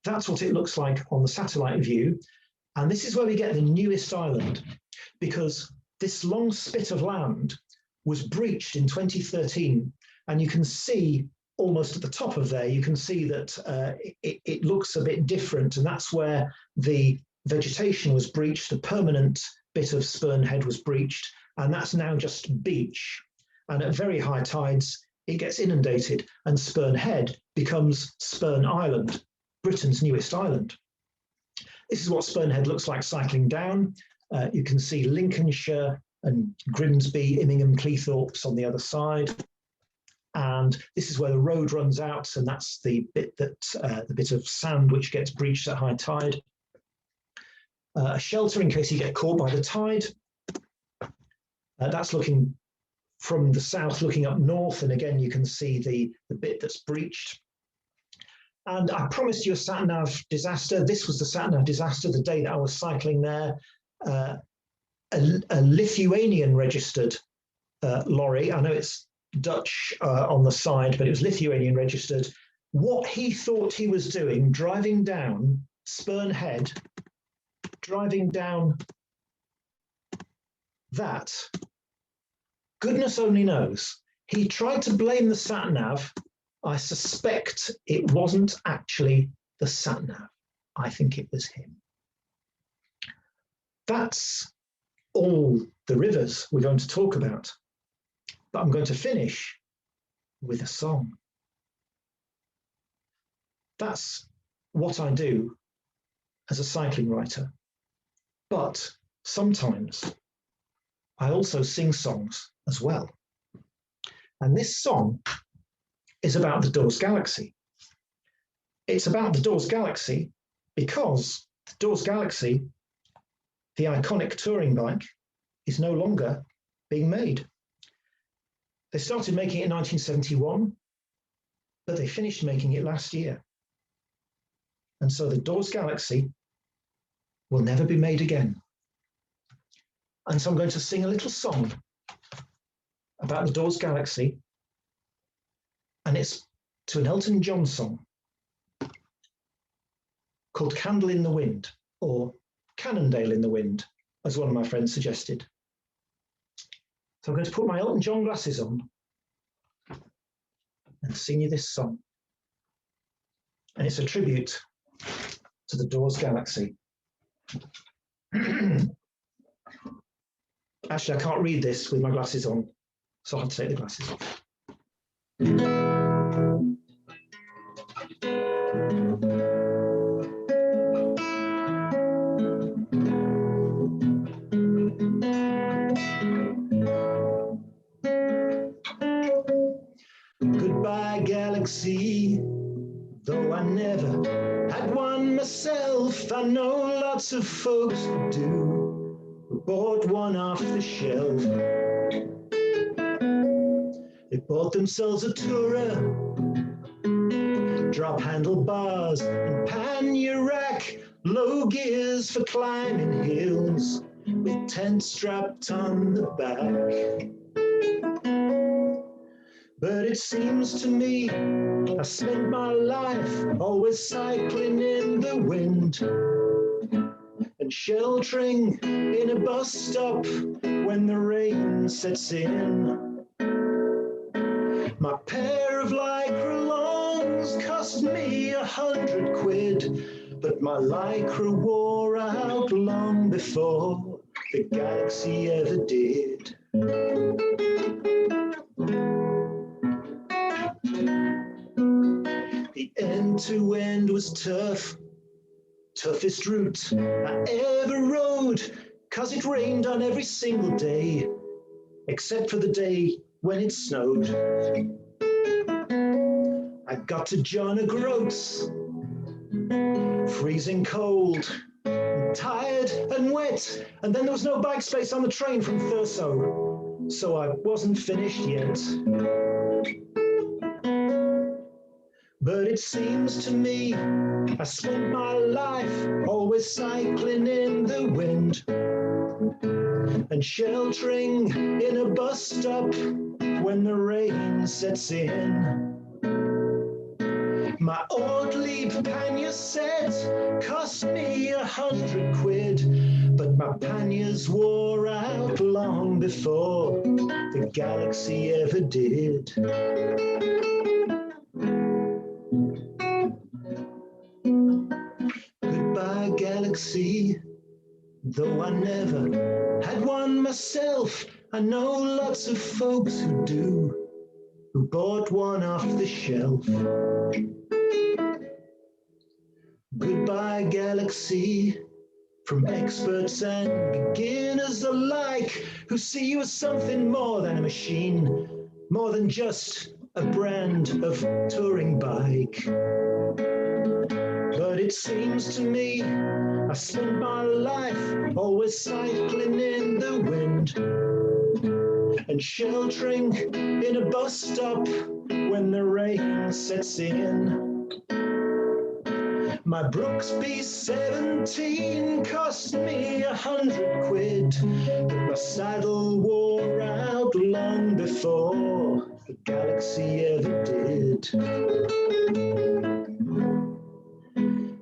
That's what it looks like on the satellite view. And this is where we get the newest island, because this long spit of land was breached in 2013. And you can see almost at the top of there, you can see that it looks a bit different. And that's where the vegetation was breached. The permanent bit of Spurn Head was breached. And that's now just beach. And at very high tides, it gets inundated. And Spurn Head becomes Spurn Island, Britain's newest island. This is what Spurn Head looks like cycling down. You can see Lincolnshire and Grimsby, Immingham, Cleethorpes on the other side. And this is where the road runs out, and that's the bit that the bit of sand which gets breached at high tide. A shelter in case you get caught by the tide. That's looking from the south, looking up north, and again you can see the bit that's breached. And I promised you a satnav disaster. This was the satnav disaster the day that I was cycling there. A Lithuanian registered lorry. I know it's Dutch on the side, but it was Lithuanian registered. What he thought he was doing, driving down Spurn Head, driving down that, goodness only knows. He tried to blame the satnav. I suspect it wasn't actually the satnav. I think it was him. That's all the rivers we're going to talk about. But I'm going to finish with a song. That's what I do as a cycling writer. But sometimes I also sing songs as well. And this song is about the Dawes Galaxy. It's about the Dawes Galaxy because the Dawes Galaxy, the iconic touring bike, is no longer being made. They started making it in 1971, but they finished making it last year. And so the Dawes Galaxy will never be made again. And so I'm going to sing a little song about the Dawes Galaxy, and it's to an Elton John song called Candle in the Wind, or Cannondale in the Wind, as one of my friends suggested. So I'm going to put my Elton John glasses on and sing you this song. And it's a tribute to the Dawes Galaxy. Actually, I can't read this with my glasses on, so I'll have to take the glasses off. Goodbye, galaxy. Though I never had one myself, I know lots of folks who do, who bought one off the shelf. They bought themselves a tourer, drop handlebars and pannier rack, low gears for climbing hills, with tents strapped on the back. But it seems to me I spent my life always cycling in the wind and sheltering in a bus stop when the rain sets in. My pair of lycra longs cost me £100, but my lycra wore out long before the galaxy ever did. The end-to-end was tough, toughest route I ever rode, 'cause it rained on every single day, except for the day when it snowed. I got to John O'Groats, freezing cold, tired and wet, and then there was no bike space on the train from Thurso, so I wasn't finished yet. But it seems to me I spent my life always cycling in the wind and sheltering in a bus stop when the rain sets in. My old leap pannier set cost me 100 quid, but my panniers wore out long before the Galaxy ever did. Goodbye, Galaxy, though I never had one myself. I know lots of folks who do, who bought one off the shelf. Goodbye, Galaxy, from experts and beginners alike, who see you as something more than a machine, more than just a brand of touring bike. But it seems to me I spent my life always cycling in the wind and sheltering in a bus stop when the rain sets in. My Brooks B17 cost me 100 quid, but my saddle wore out long before the Galaxy ever did.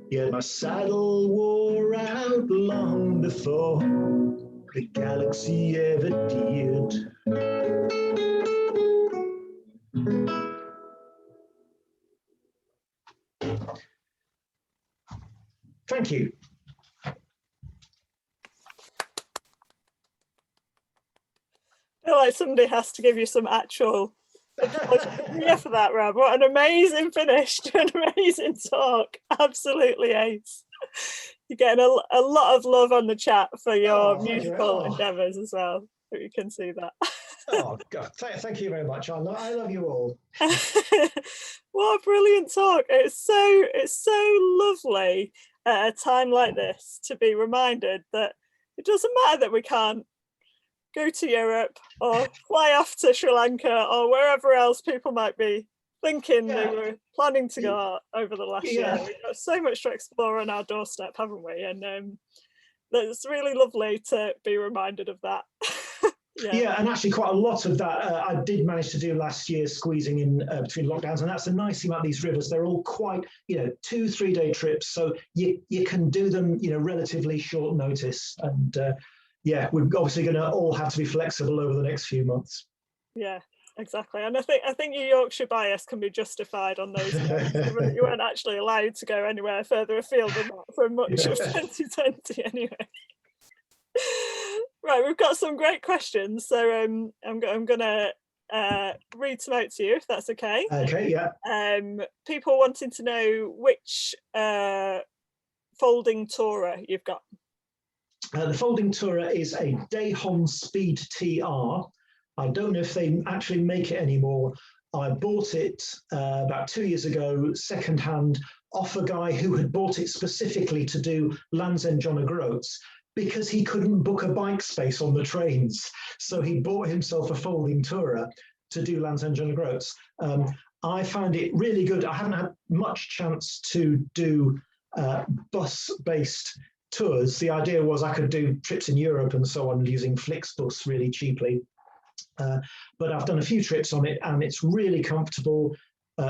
Yeah, my saddle wore out long before the Galaxy ever did. Thank you. I feel like somebody has to give you some actual yeah for that, Rob. What an amazing finish to an amazing talk. Absolutely ace. You're getting a lot of love on the chat for your musical endeavours as well. You can see that. Oh God, thank you very much. I love you all. What a brilliant talk. It's so lovely at a time like this to be reminded that it doesn't matter that we can't go to Europe or fly off to Sri Lanka or wherever else people might be thinking they were planning to go over the last year. We've got so much to explore on our doorstep, haven't we? And it's really lovely to be reminded of that. Yeah, and actually quite a lot of that I did manage to do last year, squeezing in between lockdowns, and that's the nice thing about these rivers. They're all quite, 2-3 day trips, so you can do them, relatively short notice. And we're obviously going to all have to be flexible over the next few months. Yeah, exactly. And I think your Yorkshire bias can be justified on those days. You weren't actually allowed to go anywhere further afield than that for much of 2020 anyway. Right, we've got some great questions, so I'm going to read some out to you if that's okay. Okay, yeah. People wanting to know which folding tourer you've got. The folding tourer is a Dayhon Speed TR. I don't know if they actually make it anymore. I bought it about 2 years ago, secondhand, off a guy who had bought it specifically to do Land's End John O'Groats, because he couldn't book a bike space on the trains. So he bought himself a folding tourer to do Land's End John O'Groats. I found it really good. I haven't had much chance to do bus-based tours. The idea was I could do trips in Europe and so on using Flixbus really cheaply. But I've done a few trips on it and it's really comfortable.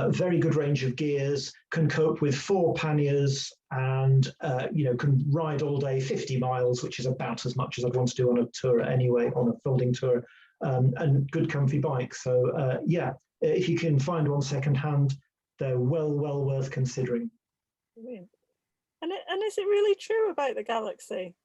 Very good range of gears, can cope with 4 panniers, and can ride all day 50 miles, which is about as much as I'd want to do on a tour anyway, on a folding tour, and good comfy bike. So if you can find one second hand, they're well worth considering. Brilliant. And is it really true about the Galaxy?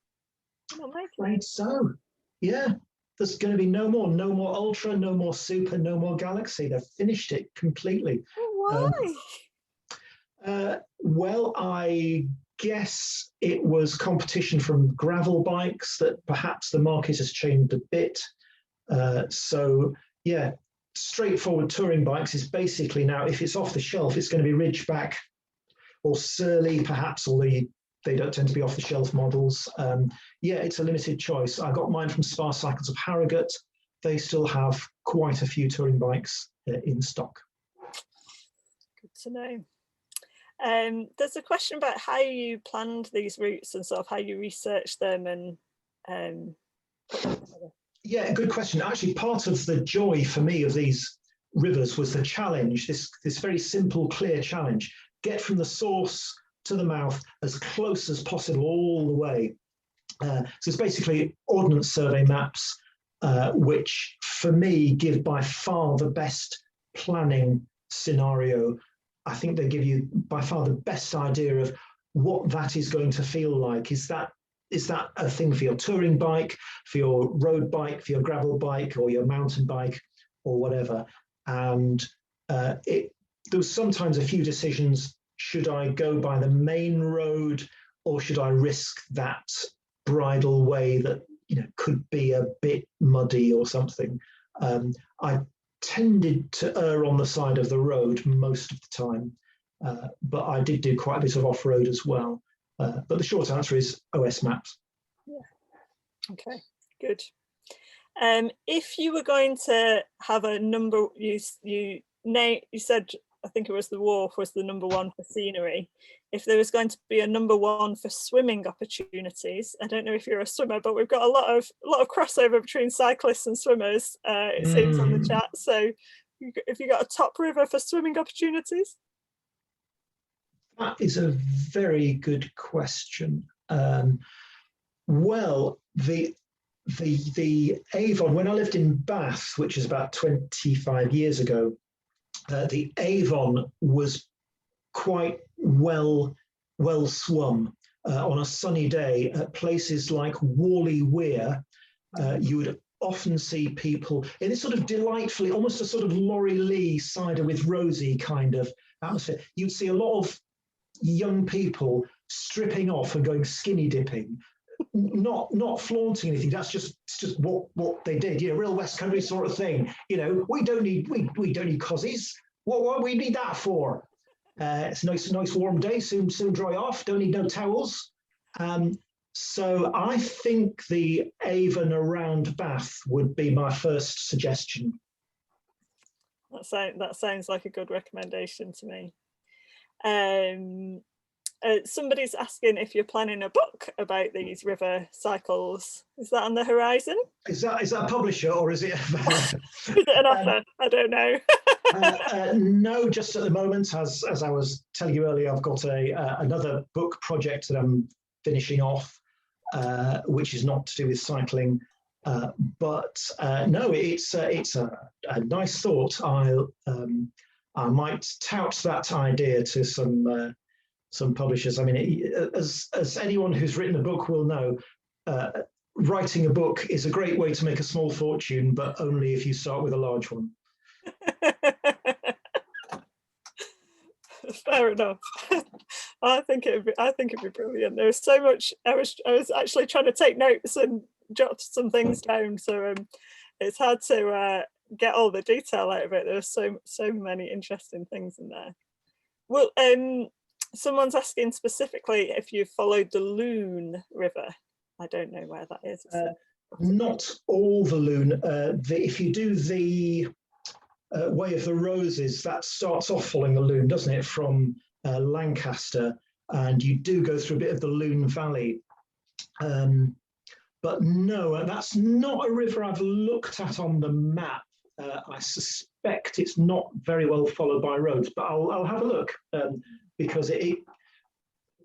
Right, so yeah. There's going to be no more Ultra, no more Super, no more Galaxy. They've finished it completely. Why? Well, I guess it was competition from gravel bikes that perhaps the market has changed a bit. straightforward touring bikes is basically now, if it's off the shelf, it's going to be Ridgeback or Surly, perhaps, or they don't tend to be off the shelf models. Yeah, it's a limited choice. I got mine from Spar Cycles of Harrogate. They still have quite a few touring bikes in stock. Good to know. There's a question about how you planned these routes and sort of how you researched them and put them together. Yeah, good question. Actually, part of the joy for me of these rivers was the challenge, this very simple, clear challenge. Get from the source to the mouth as close as possible all the way. So it's basically Ordnance Survey maps, which for me give by far the best planning scenario. I think they give you by far the best idea of what that is going to feel like. Is that a thing for your touring bike, for your road bike, for your gravel bike, or your mountain bike, or whatever? And there was sometimes a few decisions. Should I go by the main road, or should I risk that bridle way that could be a bit muddy or something? I tended to err on the side of the road most of the time, but I did do quite a bit of off-road as well. But the short answer is OS maps. Yeah. Okay, good. If you were going to have a number, you said, I think it was the Wharf was the number one for scenery. If there was going to be a number one for swimming opportunities, I don't know if you're a swimmer, but we've got a lot of crossover between cyclists and swimmers. It seems on the chat. So, if you got a top river for swimming opportunities? That is a very good question. Well, the Avon, when I lived in Bath, which is about 25 years ago, the Avon was quite well swum. On a sunny day at places like Whalley Weir, you would often see people in this sort of delightfully, almost a sort of Laurie Lee cider with Rosie kind of atmosphere. You'd see a lot of young people stripping off and going skinny dipping, not flaunting anything. That's just what they did. Real West Country sort of thing. We don't need cozies. What we need that for? It's a nice warm day. Soon dry off. Don't need no towels. So I think the Avon around Bath would be my first suggestion. That sounds like a good recommendation to me. Somebody's asking if you're planning a book about these river cycles. Is that on the horizon? Is that a publisher, or is it? Is it an offer? I don't know. No, just at the moment, as I was telling you earlier, I've got another book project that I'm finishing off, which is not to do with cycling. But no, it's a nice thought. I might tout that idea to some publishers. I mean, as anyone who's written a book will know, writing a book is a great way to make a small fortune, but only if you start with a large one. Fair enough. I think it'd be brilliant. There's so much. I was actually trying to take notes and jot some things down, so it's hard to get all the detail out of it. There's so many interesting things in there. Well, someone's asking specifically if you followed the Lune River. I don't know where that is. Not all the Lune. If you do the Way of the Roses, that starts off following the Lune, doesn't it, from Lancaster, and you do go through a bit of the Lune Valley. But no, that's not a river I've looked at on the map. I suspect it's not very well followed by roads, but I'll have a look, because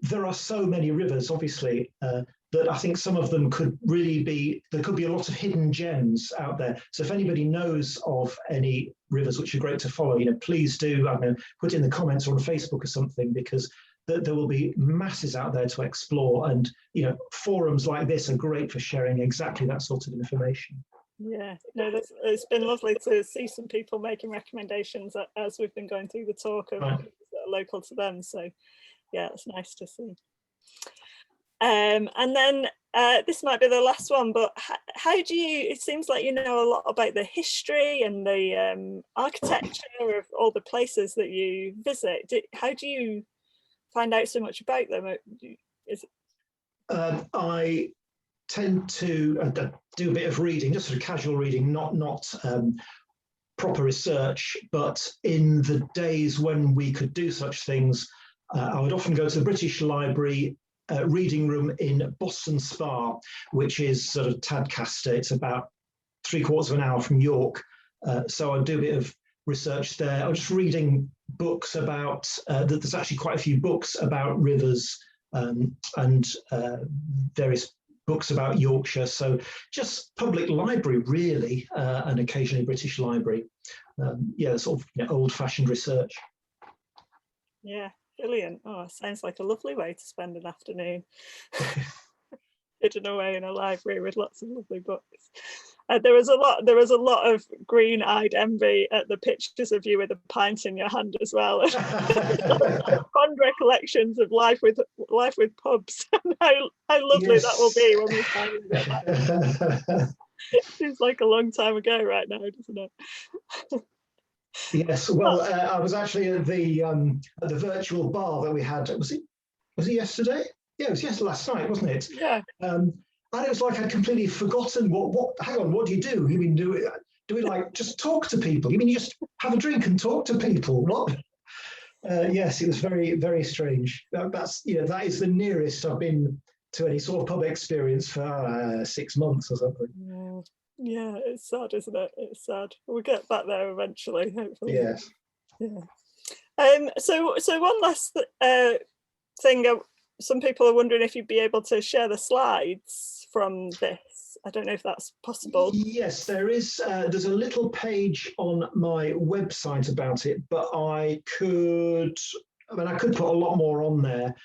there are so many rivers, obviously, that I think some of them could really be, there could be a lot of hidden gems out there. So if anybody knows of any rivers which are great to follow, please do, I don't know, put it in the comments or on Facebook or something, because there will be masses out there to explore. And, forums like this are great for sharing exactly that sort of information. Yeah, no, it's been lovely to see some people making recommendations as we've been going through the talk of right. That are local to them. So yeah, it's nice to see. And then this might be the last one, but how do you, it seems like you know a lot about the history and the architecture of all the places that you visit. How do you find out so much about them? I tend to do a bit of reading, just sort of casual reading, not proper research, but in the days when we could do such things, I would often go to the British Library reading room in Boston Spa, which is sort of Tadcaster. It's about 3/4 of an hour from York. So I do a bit of research there. I'm just reading books about, there's actually quite a few books about rivers and various books about Yorkshire. So just public library, really, and occasionally British Library. Yeah, sort of old-fashioned research. Yeah, brilliant. Oh, sounds like a lovely way to spend an afternoon. Hidden away in a library with lots of lovely books. There was a lot of green-eyed envy at the pictures of you with a pint in your hand as well. Fond recollections of life with pubs. And how lovely that will be when we finally get back. Seems like a long time ago right now, doesn't it? Yes, well, I was actually at the virtual bar that we had. Was it yesterday? Yeah, it was last night, wasn't it? Yeah. And it was like I'd completely forgotten what. Hang on, what do you do? You mean do we like just talk to people? You mean you just have a drink and talk to people? What? Yes, it was very, very strange. That's that is the nearest I've been to any sort of pub experience for 6 months or something. Yeah, it's sad, isn't it? It's sad. We'll get back there eventually, hopefully. Yes. Yeah. So one last thing. Some people are wondering if you'd be able to share the slides from this. I don't know if that's possible. Yes, there is. There's a little page on my website about it, but I could put a lot more on there.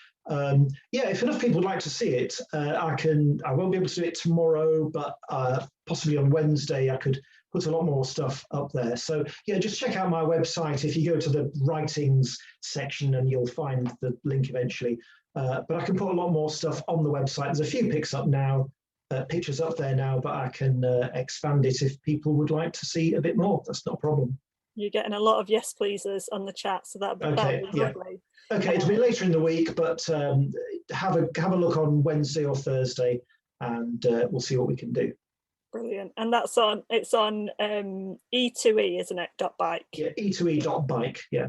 Yeah, if enough people would like to see it, I won't be able to do it tomorrow, but possibly on Wednesday I could put a lot more stuff up there. So yeah, just check out my website. If you go to the writings section, and you'll find the link eventually. But I can put a lot more stuff on the website. There's a few pictures up there now, but I can expand it if people would like to see a bit more. That's not a problem. You're getting a lot of yes pleasers on the chat, so that'd be lovely. Okay, it'll be later in the week, but have a look on Wednesday or Thursday, and we'll see what we can do. Brilliant. And it's on E2E, isn't it? .bike. Yeah, E2E.bike. Yeah.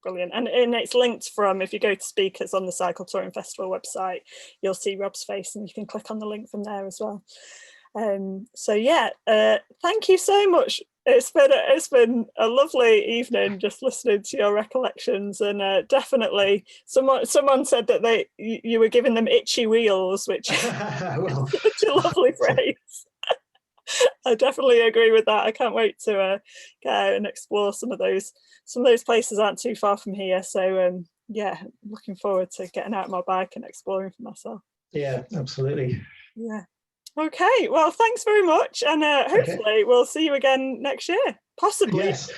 Brilliant. And it's linked from, if you go to speakers on the Cycle Touring Festival website, you'll see Rob's face, and you can click on the link from there as well. So yeah, thank you so much. It's been a lovely evening just listening to your recollections, and definitely someone said that you were giving them itchy wheels, which is such a lovely phrase. I definitely agree with that. I can't wait to get out and explore some of those places aren't too far from here. So yeah, looking forward to getting out on my bike and exploring for myself. Yeah, absolutely. Yeah. Okay, well, thanks very much, and hopefully we'll see you again next year, possibly. Yes,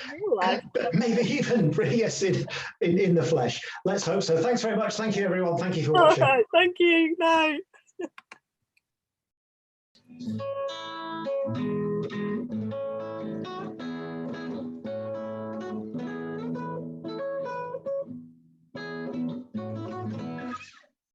maybe even yes, in the flesh. Let's hope so. Thanks very much. Thank you, everyone. Thank you for watching. All right, thank you. Bye.